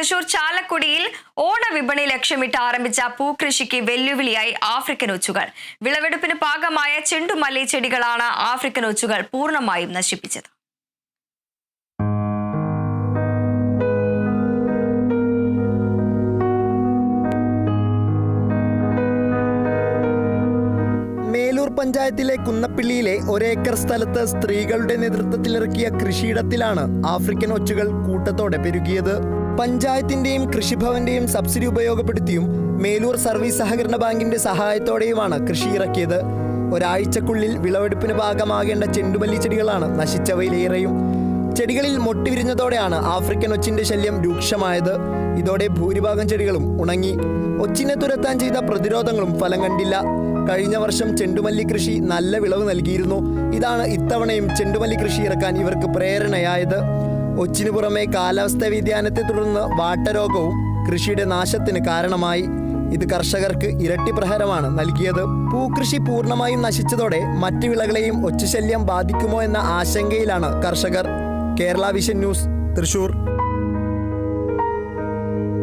തൃശൂർ ചാലക്കുടിയിൽ ഓണവിപണി ലക്ഷ്യമിട്ട് ആരംഭിച്ച പൂക്കൃഷിക്ക് വെല്ലുവിളിയായി ആഫ്രിക്കൻ ഒച്ചുകൾ. വിളവെടുപ്പിന് പാകമായ ചെണ്ടുമല്ലി ചെടികളാണ് ആഫ്രിക്കൻ ഒച്ചുകൾ പൂർണ്ണമായും നശിപ്പിച്ചത്. മേലൂർ പഞ്ചായത്തിലെ കുന്നപ്പിള്ളിയിലെ ഒരേക്കർ സ്ഥലത്ത് സ്ത്രീകളുടെ നേതൃത്വത്തിലിറക്കിയ കൃഷിയിടത്തിലാണ് ആഫ്രിക്കൻ ഒച്ചുകൾ കൂട്ടത്തോടെ പെരുകിയത്. പഞ്ചായത്തിന്റെയും കൃഷിഭവന്റെയും സബ്സിഡി ഉപയോഗപ്പെടുത്തിയും മേലൂർ സർവീസ് സഹകരണ ബാങ്കിന്റെ സഹായത്തോടെയുമാണ് കൃഷി ഇറക്കിയത്. ഒരാഴ്ചക്കുള്ളിൽ വിളവെടുപ്പിന് ഭാഗമാകേണ്ട ചെണ്ടുമല്ലി ചെടികളാണ് നശിച്ചവയിലേറെയും. ചെടികളിൽ മൊട്ടുവിരിഞ്ഞതോടെയാണ് ആഫ്രിക്കൻ ഒച്ചിന്റെ ശല്യം രൂക്ഷമായത്. ഇതോടെ ഭൂരിഭാഗം ചെടികളും ഉണങ്ങി. ഒച്ചിനെ തുരത്താൻ ചെയ്ത പ്രതിരോധങ്ങളും ഫലം കണ്ടില്ല. കഴിഞ്ഞ വർഷം ചെണ്ടുമല്ലി കൃഷി നല്ല വിളവ് നൽകിയിരുന്നു. ഇതാണ് ഇത്തവണയും ചെണ്ടുമല്ലി കൃഷി ഇറക്കാൻ ഇവർക്ക് പ്രേരണയായത്. ഒച്ചിനു പുറമെ കാലാവസ്ഥാ വ്യതിയാനത്തെ തുടർന്ന് വാട്ടരോഗവും കൃഷിയുടെ നാശത്തിന് കാരണമായി. ഇത് കർഷകർക്ക് ഇരട്ടി പ്രഹരമാണ് നൽകിയത്. പൂക്കൃഷി പൂർണ്ണമായും നശിച്ചതോടെ മറ്റു വിളകളെയും ഒച്ചുശല്യം ബാധിക്കുമോ എന്ന ആശങ്കയിലാണ് കർഷകർ. Kerala vision news, Thrissur.